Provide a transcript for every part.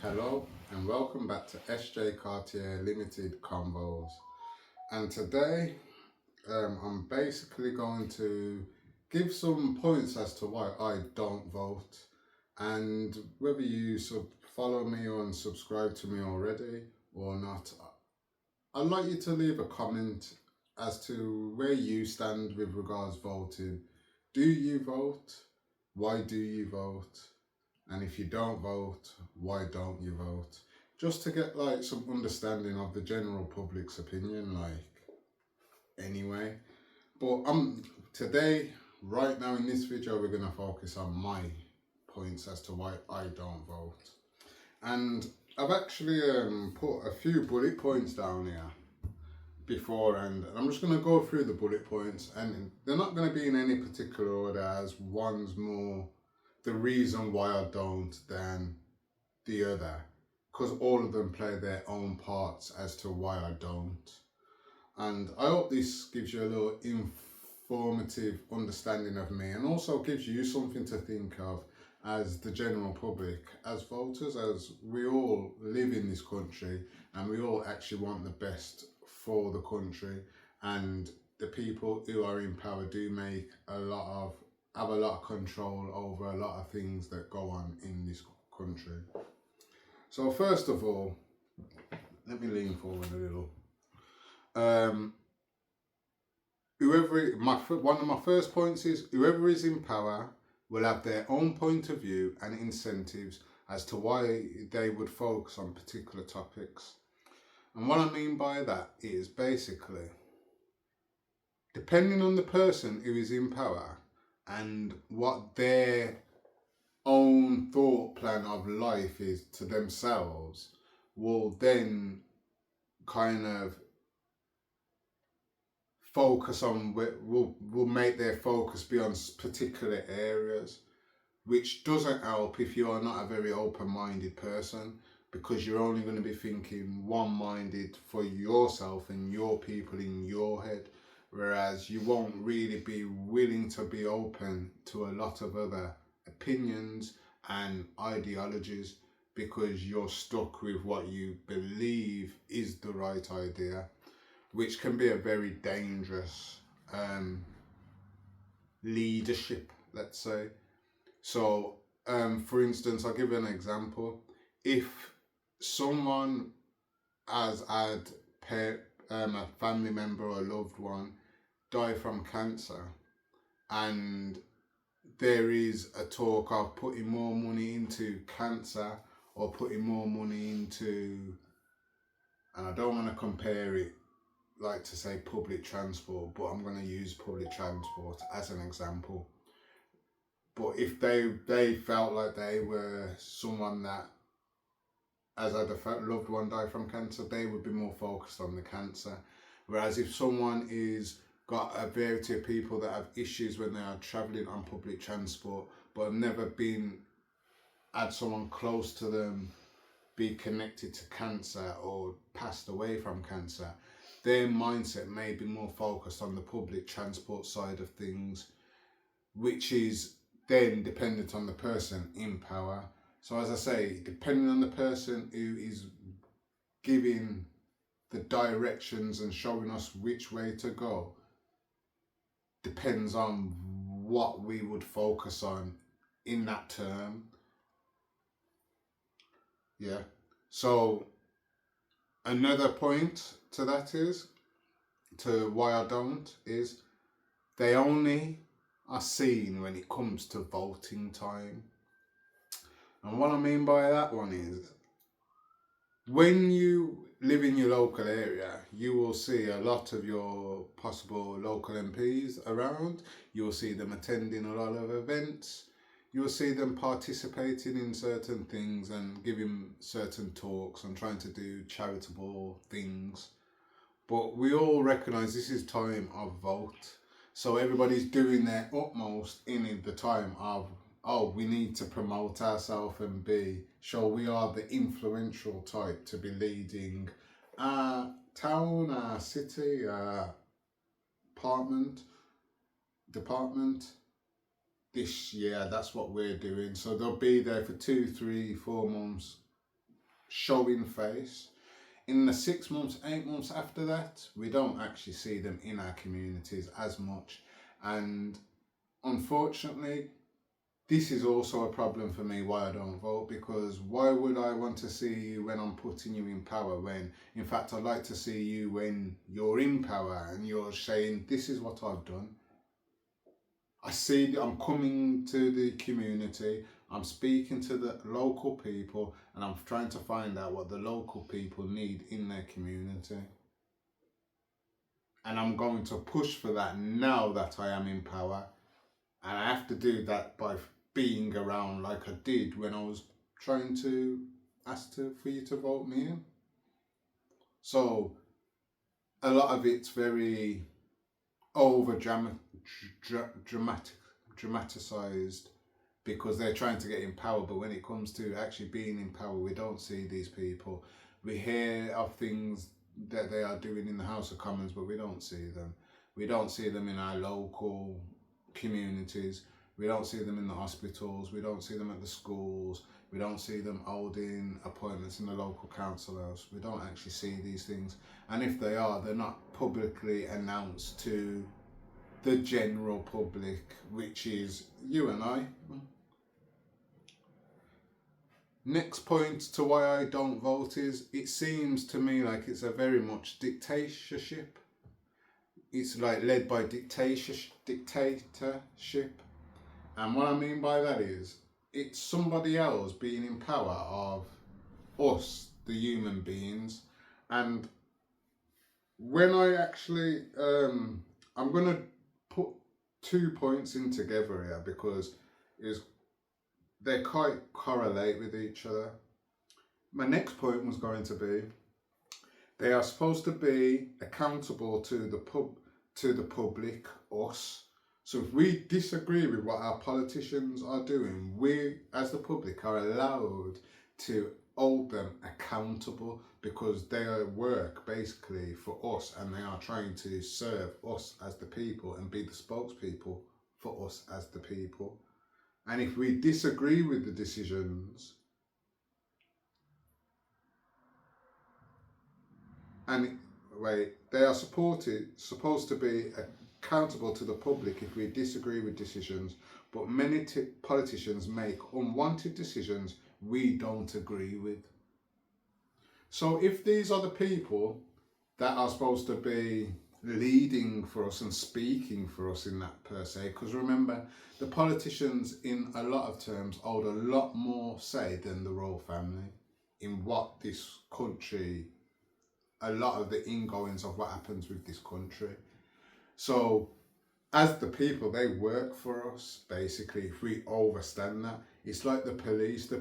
Hello and welcome back to SJ Cartier Limited Convos. And today I'm basically going to give some points as to why I don't vote, and whether you follow me or subscribe to me already or not. I'd like you to leave a comment as to where you stand with regards voting. Do you vote? Why do you vote? And if you don't vote, why don't you vote? Just to get like some understanding of the general public's opinion, anyway. But today, right now in this video, we're gonna focus on my points as to why I don't vote. And I've actually put a few bullet points down here before, and I'm just going to go through the bullet points, and they're not going to be in any particular order, as one's more the reason why I don't than the other, because all of them play their own parts as to why I don't. And I hope this gives you a little informative understanding of me, and also gives you something to think of as the general public, as voters, as we all live in this country and we all actually want the best for the country, and the people who are in power do have a lot of control over a lot of things that go on in this country. So first of all, let me lean forward a little. One of my first points is whoever is in power will have their own point of view and incentives as to why they would focus on particular topics. And what I mean by that is basically, depending on the person who is in power and what their own thought plan of life is to themselves, will then kind of focus on, will make their focus be on particular areas, which doesn't help if you are not a very open-minded person, because you're only going to be thinking one-minded for yourself and your people in your head, whereas you won't really be willing to be open to a lot of other opinions and ideologies, because you're stuck with what you believe is the right idea, which can be a very dangerous leadership, let's say. So, for instance, I'll give you an example. If someone has had a family member or a loved one die from cancer, and there is a talk of putting more money into cancer or putting more money into, and I don't want to compare it like to say public transport, but I'm going to use public transport as an example. But if they felt like they were someone that has had a loved one die from cancer, they would be more focused on the cancer. Whereas if someone is got a variety of people that have issues when they are travelling on public transport, but have never had someone close to them be connected to cancer or passed away from cancer, their mindset may be more focused on the public transport side of things, which is then dependent on the person in power. So as I say, depending on the person who is giving the directions and showing us which way to go, depends on what we would focus on in that term. Yeah. So another point to that is, to why I don't, is they only are seen when it comes to voting time. And what I mean by that one is, when you live in your local area, you will see a lot of your possible local MPs around. You'll see them attending a lot of events. You'll see them participating in certain things and giving certain talks and trying to do charitable things. But we all recognise this is time of vote. So everybody's doing their utmost in the time of, oh, we need to promote ourselves and show we are the influential type to be leading our town, our city, our department this year. That's what we're doing. So they'll be there for 2, 3, 4 months showing face. In the 6 months, 8 months after that, we don't actually see them in our communities as much. And unfortunately, this is also a problem for me why I don't vote, because why would I want to see you when I'm putting you in power, when in fact I'd like to see you when you're in power and you're saying this is what I've done. I'm coming to the community, I'm speaking to the local people, and I'm trying to find out what the local people need in their community. And I'm going to push for that now that I am in power. And I have to do that by being around like I did when I was trying to ask for you to vote me in. So a lot of it's very over dramatized because they're trying to get in power, but when it comes to actually being in power, we don't see these people. We hear of things that they are doing in the House of Commons, but we don't see them. We don't see them in our local communities. We don't see them in the hospitals. We don't see them at the schools. We don't see them holding appointments in the local council house. We don't actually see these things. And if they are, they're not publicly announced to the general public, which is you and I. Next point to why I don't vote is it seems to me like it's a very much dictatorship. It's like led by dictatorship. And what I mean by that is it's somebody else being in power of us, the human beings. And when I actually, I'm going to put 2 points in together here because they quite correlate with each other. My next point was going to be they are supposed to be accountable to the public, us. So if we disagree with what our politicians are doing, we as the public are allowed to hold them accountable because they work basically for us and they are trying to serve us as the people and be the spokespeople for us as the people. And if we disagree with the decisions they are supposed to be accountable to the public if we disagree with decisions, but many politicians make unwanted decisions we don't agree with. So if these are the people that are supposed to be leading for us and speaking for us in that per se, because remember, the politicians in a lot of terms hold a lot more say than the royal family in what this country, a lot of the ingoings of what happens with this country. So as the people, they work for us basically. If we overstand that, it's like the police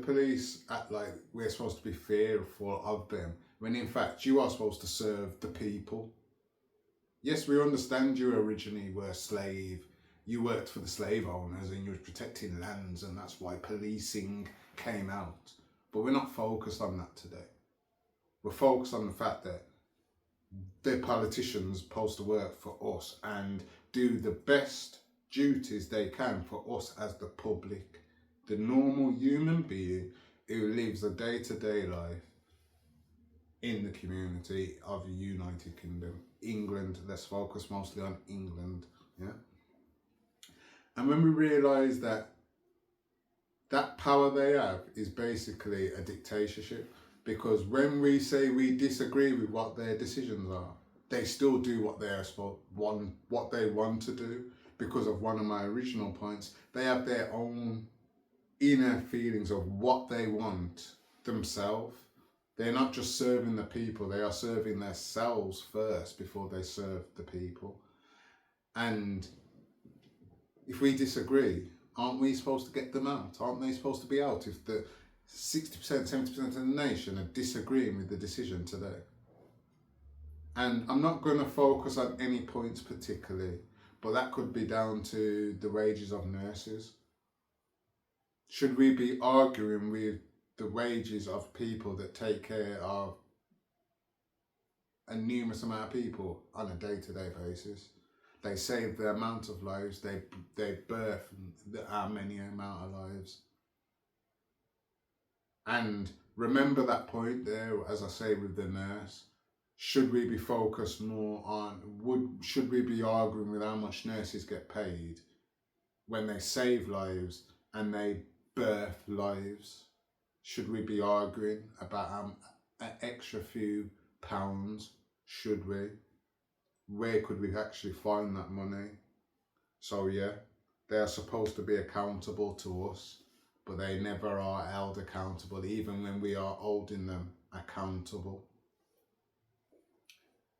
act like we're supposed to be fearful of them when in fact you are supposed to serve the people. Yes, we understand you originally were a slave, you worked for the slave owners and you were protecting lands, and that's why policing came out. But we're not focused on that today. We're focused on the fact that the politicians supposed to work for us and do the best duties they can for us as the public, the normal human being who lives a day-to-day life in the community of the United Kingdom. England, let's focus mostly on England, yeah? And when we realise that that power they have is basically a dictatorship, because when we say we disagree with what their decisions are, they still do what they want to do. Because of one of my original points, they have their own inner feelings of what they want themselves. They're not just serving the people, they are serving themselves first before they serve the people. And if we disagree, aren't we supposed to get them out? Aren't they supposed to be out if the 60%, 70% of the nation are disagreeing with the decision today? And I'm not going to focus on any points particularly, but that could be down to the wages of nurses. Should we be arguing with the wages of people that take care of a numerous amount of people on a day-to-day basis? They save the amount of lives, they birth how many amount of lives. And Remember that point there, as I say with the nurse. Should we be focused more on, should we be arguing with how much nurses get paid when they save lives and they birth lives? Should we be arguing about an extra few pounds? Should we? Where could we actually find that money? So yeah, they are supposed to be accountable to us, but they never are held accountable, even when we are holding them accountable.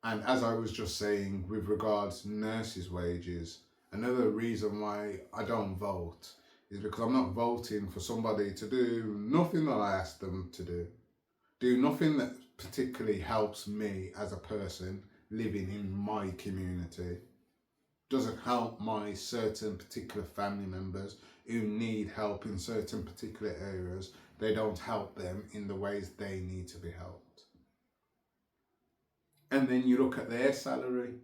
And as I was just saying, with regards to nurses' wages, another reason why I don't vote is because I'm not voting for somebody to do nothing that I ask them to do nothing that particularly helps me as a person living in my community, doesn't help my certain particular family members who need help in certain particular areas. They don't help them in the ways they need to be helped. And then you look at their salary,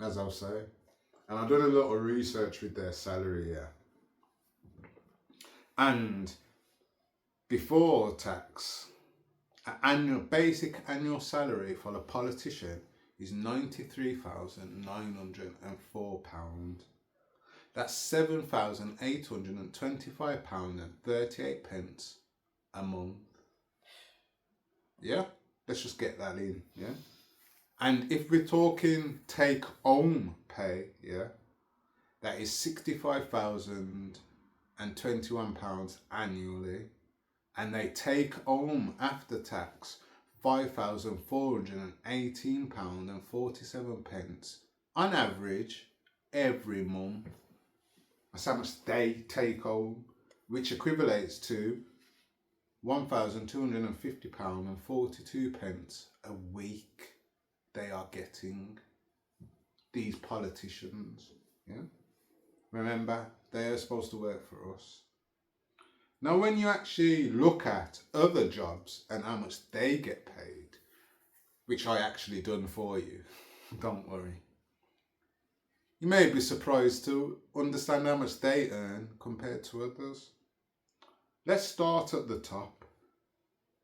as I'll say, and I've done a lot of research with their salary here. And before tax, basic annual salary for a politician is £93,904. That's £7,825.38 a month. Yeah, let's just get that in. Yeah, and if we're talking take home pay, yeah, that is £65,021 annually, and they take home after tax £5,418.47 on average every month. That's how much they take home, which equivalates to £1,250.42 a week they are getting, these politicians. Yeah, remember, they are supposed to work for us. Now, when you actually look at other jobs and how much they get paid, which I actually done for you, don't worry, you may be surprised to understand how much they earn compared to others. Let's start at the top.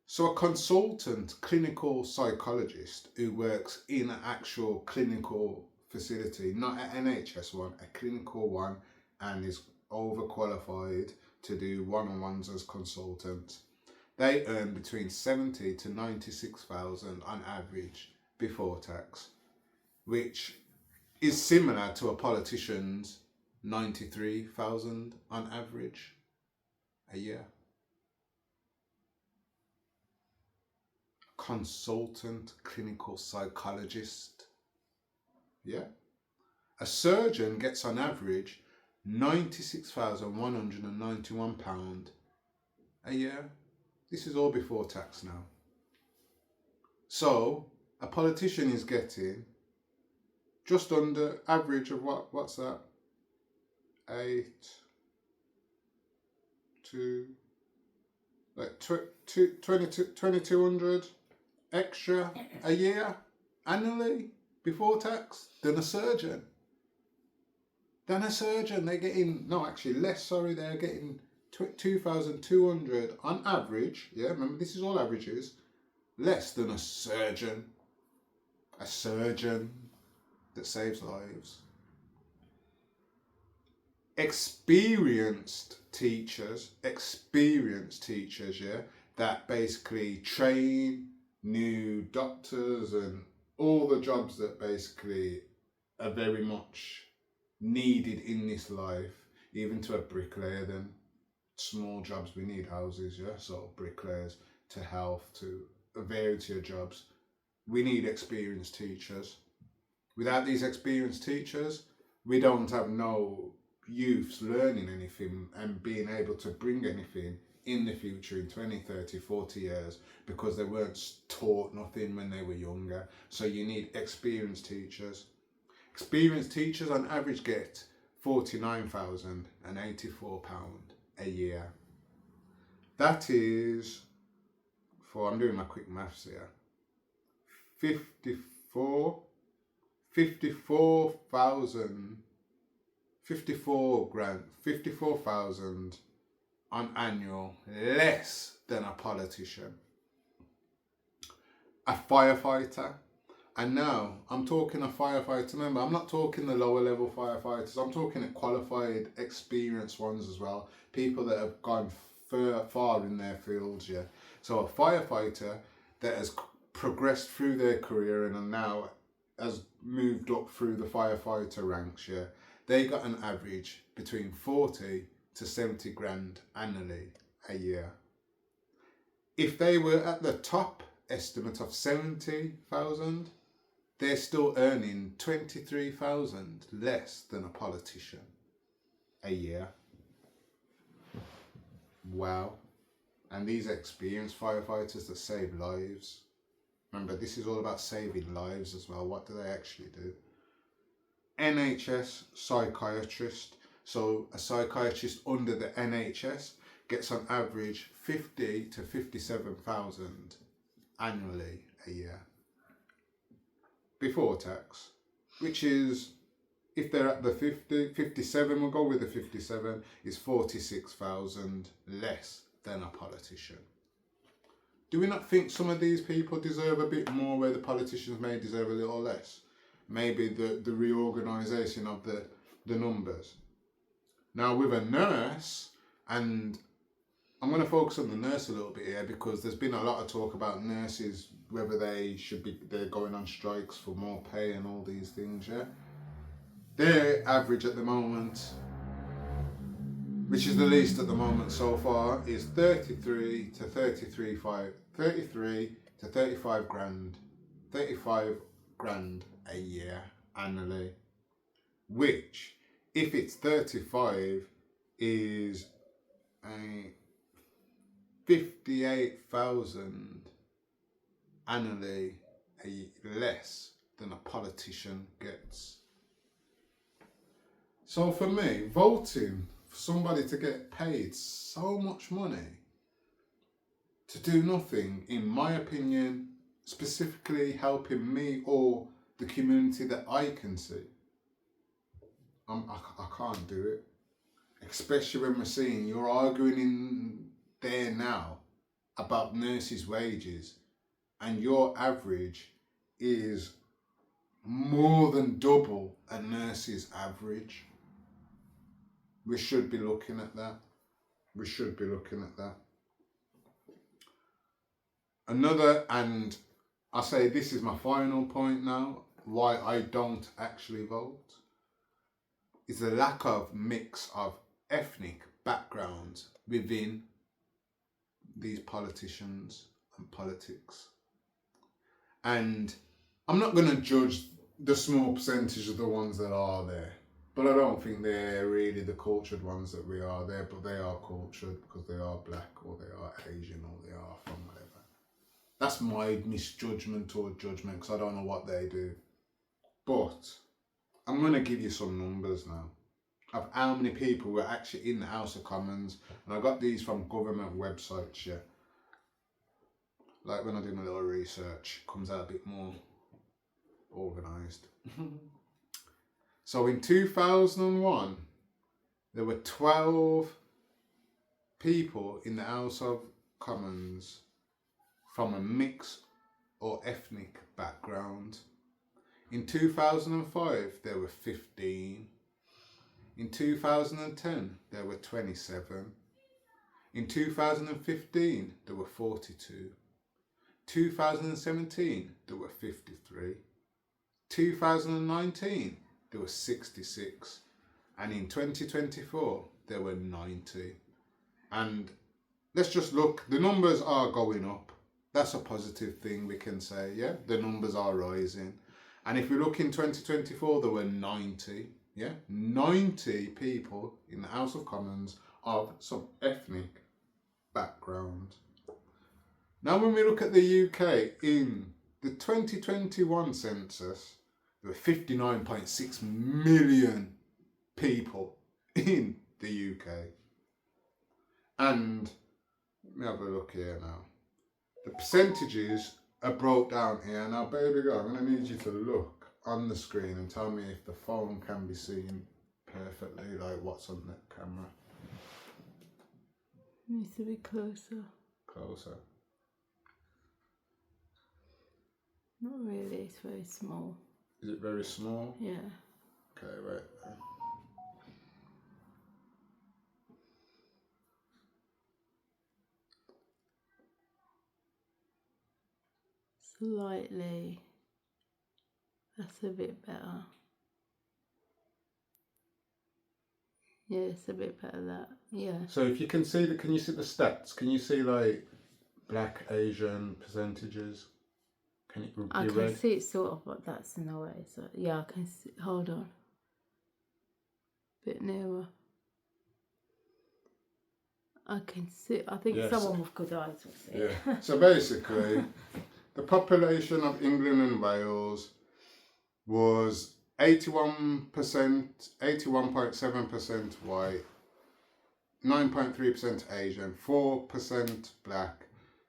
So a consultant clinical psychologist who works in an actual clinical facility, not an NHS one, a clinical one, and is overqualified to do one-on-ones as consultants, they earn between 70 to 96,000 on average before tax, which is similar to a politician's 93,000 on average a year. Consultant clinical psychologist. Yeah. A surgeon gets on average £96,191 a year. This is all before tax now. So a politician is getting just under average of what's that? 2200 extra a year annually before tax than a surgeon. They're getting, no, actually less, sorry, they're getting 2,200 on average. Yeah, remember, this is all averages. Less than a surgeon. A surgeon that saves lives. Experienced teachers, yeah, that basically train new doctors and all the jobs that basically are very much needed in this life, even to a bricklayer. Then small jobs, we need houses, yeah, so bricklayers, to health, to a variety of jobs, we need experienced teachers. Without these experienced teachers, we don't have no youths learning anything and being able to bring anything in the future in 20, 30, 40 years, because they weren't taught nothing when they were younger. So you need experienced teachers. Experienced teachers on average get £49,084 a year. That is, I'm doing my quick maths here, 54,000 on annual less than a politician. A firefighter, and now I'm talking a firefighter. Remember, I'm not talking the lower level firefighters. I'm talking at qualified, experienced ones as well. People that have gone far in their fields, yeah. So a firefighter that has progressed through their career and now has moved up through the firefighter ranks, yeah. They got an average between 40 to 70 grand annually a year. If they were at the top estimate of 70,000, they're still earning 23,000 less than a politician a year. Wow. And these experienced firefighters that save lives. Remember, this is all about saving lives as well. What do they actually do? NHS psychiatrist. So a psychiatrist under the NHS gets on average 50 to 57,000 annually a year before tax, which is, if they're at the 57, we'll go with the 57, is 46,000 less than a politician. Do we not think some of these people deserve a bit more where the politicians may deserve a little less? Maybe the reorganisation of the numbers. Now with a nurse, and I'm going to focus on the nurse a little bit here because there's been a lot of talk about nurses, whether they're going on strikes for more pay and all these things, yeah? Their average at the moment, which is the least at the moment so far, is 33 to 35 grand, 35 grand a year annually, which, if it's 35, is a 58,000 annually less than a politician gets. So for me, voting for somebody to get paid so much money to do nothing, in my opinion, specifically helping me or the community that I can see, I can't do it. Especially when we're seeing you're arguing in there now about nurses' wages and your average is more than double a nurse's average. We should be looking at that. We should be looking at that. Another, and I say this is my final point now, why I don't actually vote, is the lack of mix of ethnic backgrounds within these politicians and politics. And I'm not going to judge the small percentage of the ones that are there, but I don't think they're really the cultured ones that we are there, but they are cultured because they are black or they are Asian or they are from whatever. That's my misjudgment or judgment because I don't know what they do. But I'm going to give you some numbers now of how many people were actually in the House of Commons. And I got these from government websites, yeah. Like when I do my little research, it comes out a bit more organised. So in 2001, there were 12 people in the House of Commons from a mixed or ethnic background. In 2005, there were 15. In 2010, there were 27. In 2015, there were 42. 2017, there were 53. 2019, there were 66. And in 2024, there were 90. And let's just look, the numbers are going up. That's a positive thing we can say, yeah? The numbers are rising. And if we look in 2024, there were 90, yeah? 90 people in the House of Commons of some ethnic background. Now when we look at the UK, in the 2021 census, there were 59.6 million people in the UK. And let me have a look here now. The percentages are broke down here. Now, baby girl, I'm going to need you to look on the screen and tell me if the phone can be seen perfectly, like what's on the camera. Needs to be closer. Closer. Not really, it's very small. Is it very small? Yeah. Okay, wait. Slightly. That's a bit better. Yeah, it's a bit better that. Yeah. So if you can see can you see the stats? Can you see like Black Asian percentages? Can it I be can read? see it sort of, but that's in the way. So yeah, I can see. Hold on. Bit nearer. I can see. I think Yes. someone with good eyes will see it. Yeah. So basically, the population of England and Wales was 81%, 81.7% white, 9.3% Asian, 4% black,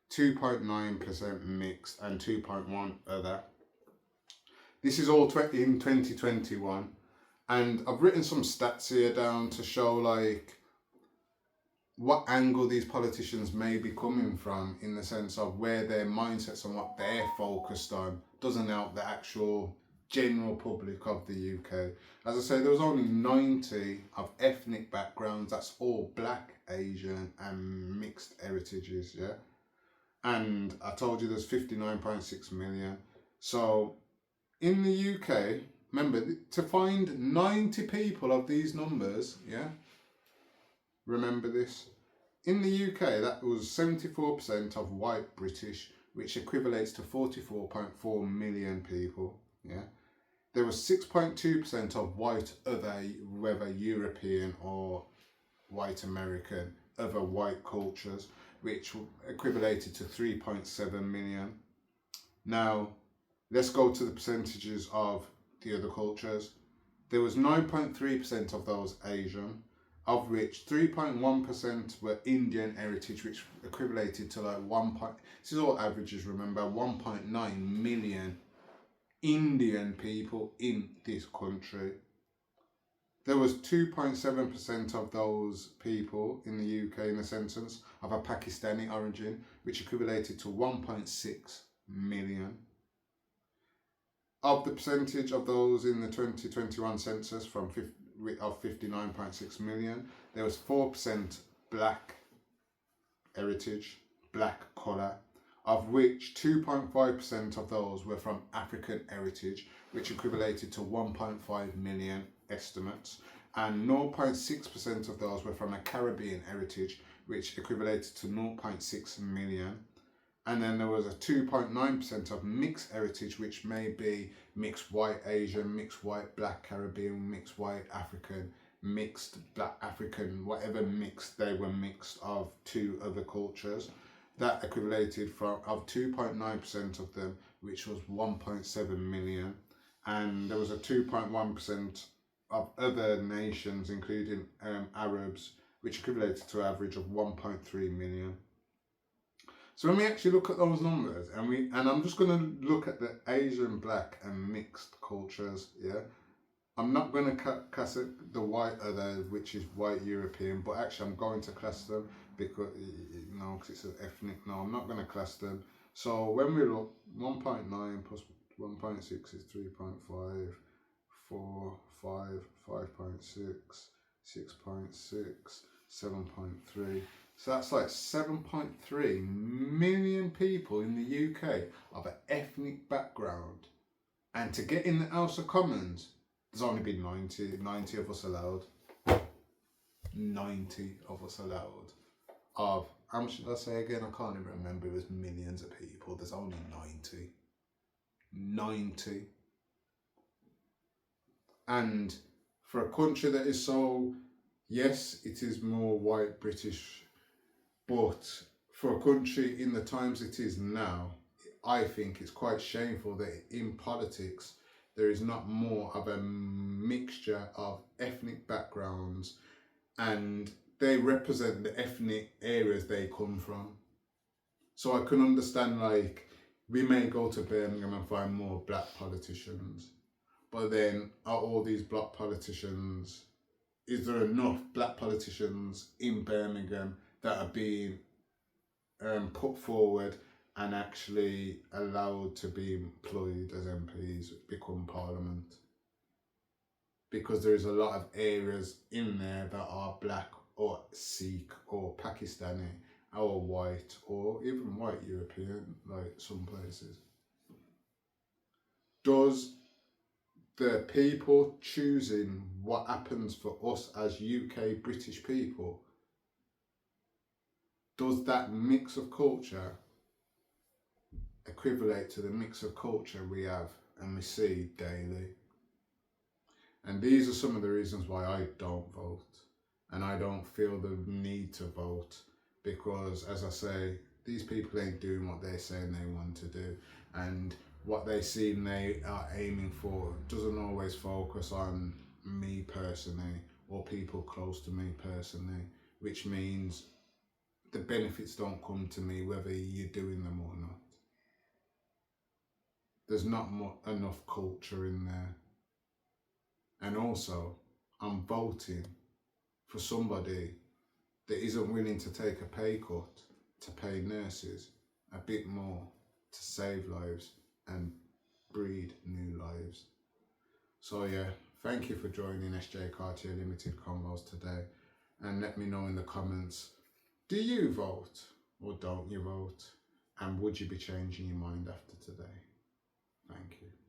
2.9% mixed, and 2.1 other. This is all in 2021, and I've written some stats here down to show like what angle these politicians may be coming from, in the sense of where their mindsets and what they're focused on doesn't help the actual general public of the UK. As I say, there was only 90 of ethnic backgrounds. That's all black, Asian, and mixed heritages. Yeah, and I told you there's 59.6 million. So in the UK, remember to find 90 people of these numbers. Yeah, remember this. In the UK, that was 74% of white British, which equivalates to 44.4 million people. Yeah, there was 6.2% of white other, whether European or white American, other white cultures, which equivalated to 3.7 million. Now, let's go to the percentages of the other cultures. There was 9.3% of those Asian, of which 3.1% were Indian heritage, which equivalated to like this is all averages, remember, 1.9 million Indian people in this country. There was 2.7% of those people in the UK in the census of a Pakistani origin, which equivalated to 1.6 million. Of the percentage of those in the 2021 census of 59.6 million, there was 4% black heritage, black colour, of which 2.5% of those were from African heritage, which equivalated to 1.5 million estimates, and 0.6% of those were from a Caribbean heritage, which equivalated to 0.6 million. And then there was a 2.9% of mixed heritage, which may be mixed white Asian, mixed white black Caribbean, mixed white African, mixed black African, whatever mixed they were mixed of two other cultures. That equivalated of 2.9% of them, which was 1.7 million. And there was a 2.1% of other nations, including Arabs, which equivalated to an average of 1.3 million. So when we actually look at those numbers, and I'm just going to look at the Asian, black, and mixed cultures, yeah? I'm not going to class it the white other, which is white European, but actually I'm going to class them because, because it's an ethnic. No, I'm not going to class them. So when we look, 1.9 plus 1.6 is 3.5, 4, 5, 5.6, 6.6, 7.3. So that's like 7.3 million people in the UK of an ethnic background. And to get in the House of Commons, there's only been 90 of us allowed. 90 of us allowed. How much did I say again? I can't even remember. It was millions of people. There's only 90. 90. And for a country that is so, yes, it is more white British, but for a country in the times it is now, I think it's quite shameful that in politics there is not more of a mixture of ethnic backgrounds, and they represent the ethnic areas they come from. So I can understand, like, we may go to Birmingham and find more black politicians, but then are all these black politicians, is there enough black politicians in Birmingham that are being put forward and actually allowed to be employed as MPs become Parliament. Because there is a lot of areas in there that are black or Sikh or Pakistani or white or even white European, like some places. Does the people choosing what happens for us as UK British people, does that mix of culture equivalent to the mix of culture we have and we see daily? And these are some of the reasons why I don't vote, and I don't feel the need to vote, because as I say, these people ain't doing what they're saying they want to do, and what they seem they are aiming for doesn't always focus on me personally or people close to me personally, which means the benefits don't come to me whether you're doing them or not. There's not enough culture in there. And also, I'm voting for somebody that isn't willing to take a pay cut to pay nurses a bit more to save lives and breed new lives. So yeah, thank you for joining SJ Cartier Limited Convos today, and let me know in the comments, do you vote or don't you vote, and would you be changing your mind after today? Thank you.